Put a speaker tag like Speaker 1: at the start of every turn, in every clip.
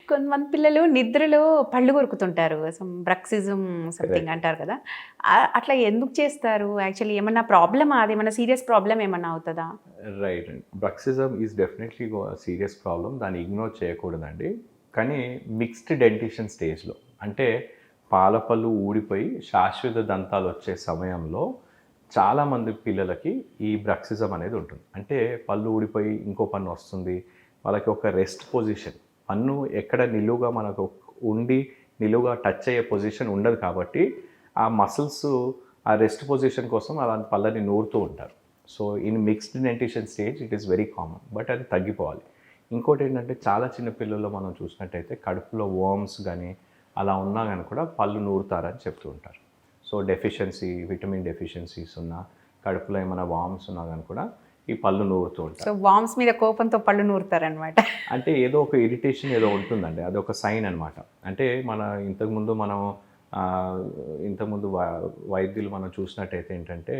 Speaker 1: కొంతమంది పిల్లలు నిద్రలో పళ్ళు కొరుకుతుంటారు. Bruxism something
Speaker 2: correct.
Speaker 1: అంటారు కదా! అట్లా ఎందుకు చేస్తారు? యాక్చువల్లీ ఏమన్నా ప్రాబ్లమా? అదేమన్నా సీరియస్ ప్రాబ్లమ్ ఏమన్నా అవుతదా?
Speaker 2: రైట్ అండి. Bruxism is definitely serious problem. దాన్ని ఇగ్నోర్ చేయకూడదండి. కానీ మిక్స్డ్ డెంటిషన్ స్టేజ్‌లో అంటే పాల పళ్ళు ఊడిపోయి శాశ్వత దంతాలు వచ్చే సమయంలో చాలామంది పిల్లలకి ఈ బ్రక్సిజం అనేది ఉంటుంది. అంటే పళ్ళు ఊడిపోయి ఇంకో పన్ను వస్తుంది. వాళ్ళకి ఒక రెస్ట్ పొజిషన్ పన్ను ఎక్కడ నిలువుగా మనకు ఉండి నిలువుగా టచ్ అయ్యే పొజిషన్ ఉండదు కాబట్టి ఆ మసిల్స్ ఆ రెస్ట్ పొజిషన్ కోసం అలాంటి పళ్ళని నూరుతూ ఉంటారు. So in mixed dentition stage it is very common. But అది తగ్గిపోవాలి. ఇంకోటి ఏంటంటే చాలా చిన్న పిల్లల్లో మనం చూసినట్టయితే కడుపులో వర్మ్స్ కానీ అలా ఉన్నా కానీ కూడా పళ్ళు నూరుతారని చెప్తూ ఉంటారు. సో డెఫిషియన్సీ విటమిన్ డెఫిషియన్సీస్ ఉన్నా కడుపులో ఏమైనా వామ్స్ ఉన్నా కానీ కూడా ఈ పళ్ళు నూరుతూ ఉంటారు.
Speaker 1: సో వామ్స్ మీద కోపంతో పళ్ళు నూరుతారనమాట.
Speaker 2: అంటే ఏదో ఒక ఇరిటేషన్ ఏదో ఉంటుందండి. అదొక సైన్ అనమాట. అంటే మన ఇంతకుముందు మనం ఇంతకుముందు వైద్యులు మనం చూసినట్టయితే ఏంటంటే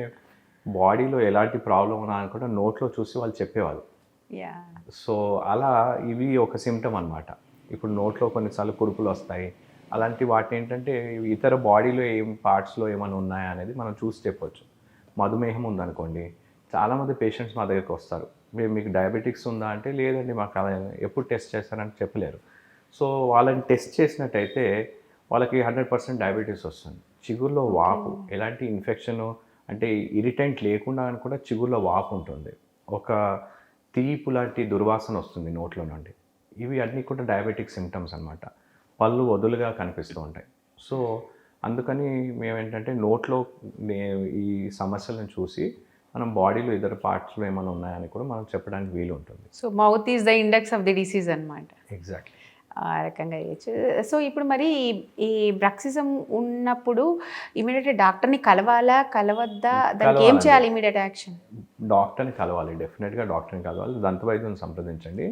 Speaker 2: బాడీలో ఎలాంటి ప్రాబ్లం ఉన్నా అని కూడా నోట్లో చూసి వాళ్ళు చెప్పేవాళ్ళు.
Speaker 1: యాహ్!
Speaker 2: సో అలా ఇవి ఒక సిమ్టమ్ అనమాట. ఇప్పుడు నోట్లో కొన్నిసార్లు కురుపులు వస్తాయి. అలాంటి వాటిని ఏంటంటే ఇతర బాడీలో ఏం పార్ట్స్‌లో ఏమైనా ఉన్నాయా అనేది మనం చూసి చెప్పొచ్చు. మధుమేహం ఉందనుకోండి, చాలామంది పేషెంట్స్ మా దగ్గరికి వస్తారు. మీకు డయాబెటిక్స్ ఉందా అంటే లేదండి మాకు అలా ఎప్పుడు టెస్ట్ చేస్తారంటే చెప్పలేరు. సో వాళ్ళని టెస్ట్ చేసినట్టయితే వాళ్ళకి 100% డయాబెటీస్ వస్తుంది. చిగురులో వాపు ఎలాంటి ఇన్ఫెక్షను అంటే ఇరిటెంట్ లేకుండా అని కూడా చిగురులో వాపు ఉంటుంది. ఒక తీపు లాంటి దుర్వాసన వస్తుంది నోట్లో నుండి. ఇవి అన్నీ కూడా డయాబెటిక్ సిమ్టమ్స్ అనమాట. పళ్ళు వదులుగా కనిపిస్తూ ఉంటాయి. సో అందుకని మేమేంటంటే నోట్లో ఈ సమస్యలను చూసి మనం బాడీలో ఇతర పార్ట్స్‌లో ఏమైనా ఉన్నాయని కూడా మనం చెప్పడానికి వీలు ఉంటుంది.
Speaker 1: So mouth is the index of the disease అనమాట.
Speaker 2: ఎగ్జాక్ట్‌లీ.
Speaker 1: ఆ రకంగా చేయొచ్చు. సో ఇప్పుడు మరి ఈ బ్రక్సిజం ఉన్నప్పుడు ఇమ్మీడియేట్‌గా డాక్టర్‌ని కలవాలా? కలవద్దా? దానికి ఏం
Speaker 2: కలవాలండి.
Speaker 1: చేయాలి ఇమ్మీడియేట్ యాక్షన్?
Speaker 2: డాక్టర్‌ని కలవాలి. డెఫినెట్‌గా డాక్టర్‌ని కలవాలి. దంత వైద్యుని సంప్రదించండి.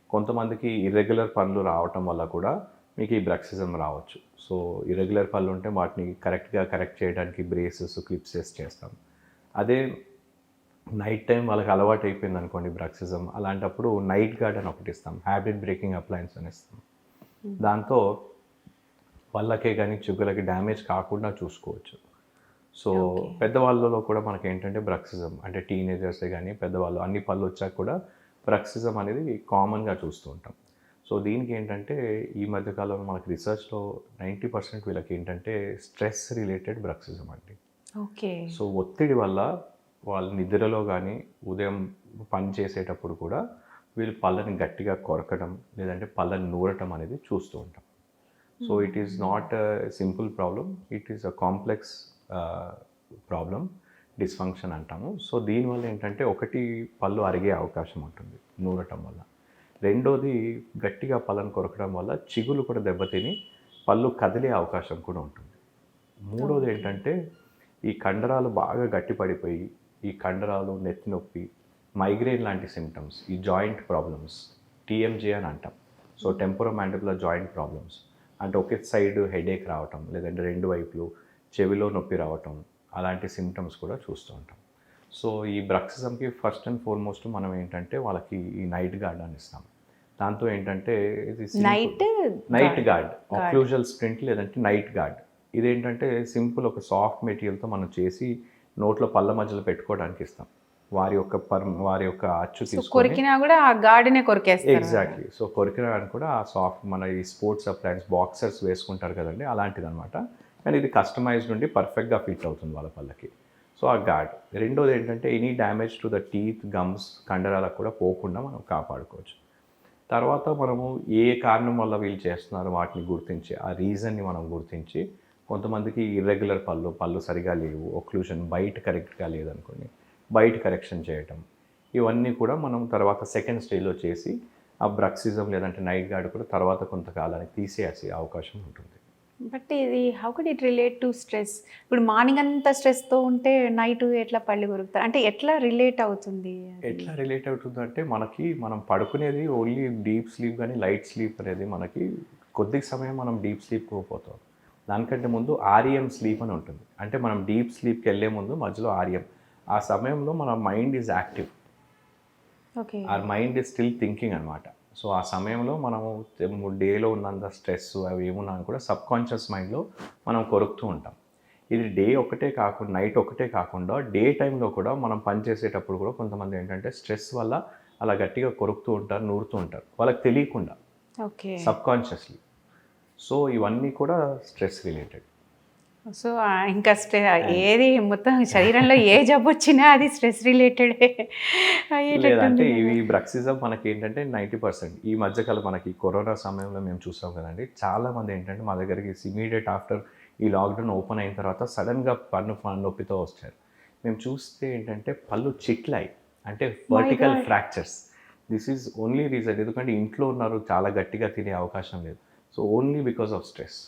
Speaker 2: కొంతమందికి ఇర్రెగ్యులర్ పళ్ళు రావటం వల్ల కూడా మీకు ఈ బ్రక్సిజం రావచ్చు. సో ఇర్రెగ్యులర్ పళ్ళు ఉంటే వాటిని కరెక్ట్‌గా కరెక్ట్ చేయడానికి బ్రేసెస్, క్లిప్సెస్ చేస్తాం. అదే నైట్ టైం వాళ్ళకి అలవాటు అయిపోయింది అనుకోండి బ్రక్సిజం, అలాంటప్పుడు నైట్ గార్డ్ అని ఒకటి ఇస్తాం. హ్యాబిట్ బ్రేకింగ్ అప్లయన్స్ అని ఇస్తాం. దాంతో పళ్ళకే కానీ చిగుళ్ళకి డ్యామేజ్ కాకుండా చూసుకోవచ్చు. సో పెద్దవాళ్ళలో కూడా మనకి ఏంటంటే బ్రక్సిజం అంటే టీనేజర్సే కానీ పెద్దవాళ్ళు అన్ని పళ్ళు వచ్చాక కూడా బ్రక్సిజం అనేది కామన్గా చూస్తూ ఉంటాం. సో దీనికి ఏంటంటే ఈ మధ్యకాలంలో మనకి రీసెర్చ్లో 90% వీళ్ళకి ఏంటంటే స్ట్రెస్ రిలేటెడ్ బ్రక్సిజం అండి.
Speaker 1: ఓకే.
Speaker 2: సో ఒత్తిడి వల్ల వాళ్ళు నిద్రలో కానీ ఉదయం పని చేసేటప్పుడు కూడా వీళ్ళు పళ్ళని గట్టిగా కొరకడం లేదంటే పళ్ళని నూరటం అనేది చూస్తూ ఉంటాం. So it is not simple problem, it is a complex problem, dysfunction అంటాము. సో దీనివల్ల ఏంటంటే ఒకటి పళ్ళు అరిగే అవకాశం ఉంటుంది నూరటం వల్ల. రెండోది గట్టిగా పళ్ళను కొరకడం వల్ల చిగులు కూడా దెబ్బతిని పళ్ళు కదిలే అవకాశం కూడా ఉంటుంది. మూడోది ఏంటంటే ఈ కండరాలు బాగా గట్టిపడిపోయి ఈ కండరాలు నెత్తి నొప్పి మైగ్రేన్ లాంటి సిమ్టమ్స్ ఈ జాయింట్ ప్రాబ్లమ్స్ టీఎంజే అని అంటాం. సో టెంపోరోమాండిబులర్ జాయింట్ ప్రాబ్లమ్స్ అంటే ఒకే సైడ్ హెడేక్ రావటం లేదంటే రెండు వైపులు చెవిలో నొప్పి రావటం అలాంటి సిమ్టమ్స్ కూడా చూస్తూ ఉంటాం. సో ఈ బ్రక్సిజంకి ఫస్ట్ అండ్ ఫార్మోస్ట్ మనం ఏంటంటే వాళ్ళకి ఈ నైట్ గార్డ్ అని ఇస్తాం. దాంతో ఏంటంటే ఇది నైట్ గార్డ్ ఆక్లూజల్ స్ప్రింట్ లేదంటే నైట్ గార్డ్. ఇదేంటంటే సింపుల్ ఒక సాఫ్ట్ మెటీరియల్తో మనం చేసి నోట్లో పళ్ళ మధ్యలో పెట్టుకోవడానికి ఇస్తాం. వారి యొక్క అచ్చు తీసుకొని
Speaker 1: కొరికినా కూడా ఆ గార్డ్‌నే కొరికేస్తారు.
Speaker 2: ఎగ్జాక్ట్లీ. సో కొరికినా కూడా ఆ సాఫ్ట్ మన ఈ స్పోర్ట్స్ అప్లయన్స్ బాక్సర్స్ వేసుకుంటారు కదండి అలాంటిది అనమాట. కానీ ఇది కస్టమైజ్డ్ నుండి పర్ఫెక్ట్గా ఫిట్ అవుతుంది వాళ్ళ పళ్ళకి. సో ఆ గార్డ్. రెండోది ఏంటంటే any damage to the teeth gums కండరాలకు కూడా పోకుండా మనం కాపాడుకోవచ్చు. తర్వాత మనము ఏ కారణం వల్ల వీళ్ళు చేస్తున్నారు వాటిని గుర్తించి ఆ రీజన్ని మనం గుర్తించి కొంతమందికి ఇర్రెగ్యులర్ పళ్ళు సరిగా లేవు, ఒక్లూషన్ బైట్ కరెక్ట్గా లేదనుకోండి బైట్ కరెక్షన్ చేయటం ఇవన్నీ కూడా మనం తర్వాత సెకండ్ స్టేజ్లో చేసి ఆ బ్రక్సిజం లేదంటే నైట్ గార్డ్ కూడా తర్వాత కొంతకాలానికి తీసేసే అవకాశం ఉంటుంది.
Speaker 1: బట్ ఇది how could it relate to stress? ఇప్పుడు మార్నింగ్ అంతా స్ట్రెస్తో ఉంటే నైట్ ఎట్లా పళ్ళు కొరుకుతారు? అంటే ఎట్లా రిలేట్ అవుతుంది?
Speaker 2: ఎట్లా రిలేట్ అవుతుందంటే మనం పడుకునేది ఓన్లీ డీప్ స్లీప్ కానీ లైట్ స్లీప్ అనేది మనకి కొద్ది సమయం మనం డీప్ స్లీప్కి పోతాం. దానికంటే ముందు ఆర్ఈఎం స్లీప్ అని ఉంటుంది. అంటే మనం డీప్ స్లీప్కి వెళ్ళే ముందు మధ్యలో ఆర్ఈఎం ఆ సమయంలో మన mind is active.
Speaker 1: Okay.
Speaker 2: Our mind is still thinking అనమాట. సో ఆ సమయంలో మనము డేలో ఉన్నంత స్ట్రెస్ అవి ఏమున్నా కూడా సబ్కాన్షియస్ మైండ్లో మనం కొరుకుతూ ఉంటాం. ఇది డే ఒకటే కాకుండా నైట్ ఒకటే కాకుండా డే టైంలో కూడా మనం పని చేసేటప్పుడు కూడా కొంతమంది ఏంటంటే స్ట్రెస్ వల్ల అలా గట్టిగా కొరుకుతూ ఉంటారు, నూరుతూ ఉంటారు వాళ్ళకి తెలియకుండా,
Speaker 1: ఓకే.
Speaker 2: సబ్కాన్షియస్లీ. సో ఇవన్నీ కూడా స్ట్రెస్ రిలేటెడ్.
Speaker 1: సో ఇంకా ఏది మొత్తం శరీరంలో ఏ జబ్బు వచ్చినా అది స్ట్రెస్ రిలేటెడే
Speaker 2: లేదంటే
Speaker 1: అయ్యేటట్టుంది
Speaker 2: ఇవి
Speaker 1: కదా.
Speaker 2: బ్రక్సిజం మనకి ఏంటంటే 90% ఈ మధ్యకాలం మనకి కరోనా సమయంలో మేము చూసాం కదండి. చాలామంది ఏంటంటే మా దగ్గరికి ఇమీడియట్ ఆఫ్టర్ ఈ లాక్డౌన్ ఓపెన్ అయిన తర్వాత సడన్గా పన్ను నొప్పితో వచ్చారు. మేము చూస్తే ఏంటంటే పళ్ళు చిట్లాయి, అంటే vertical
Speaker 1: God.
Speaker 2: Fractures. This is only reason, ఎందుకంటే ఇంట్లో ఉన్నారు, చాలా గట్టిగా తినే అవకాశం లేదు. So only because of stress.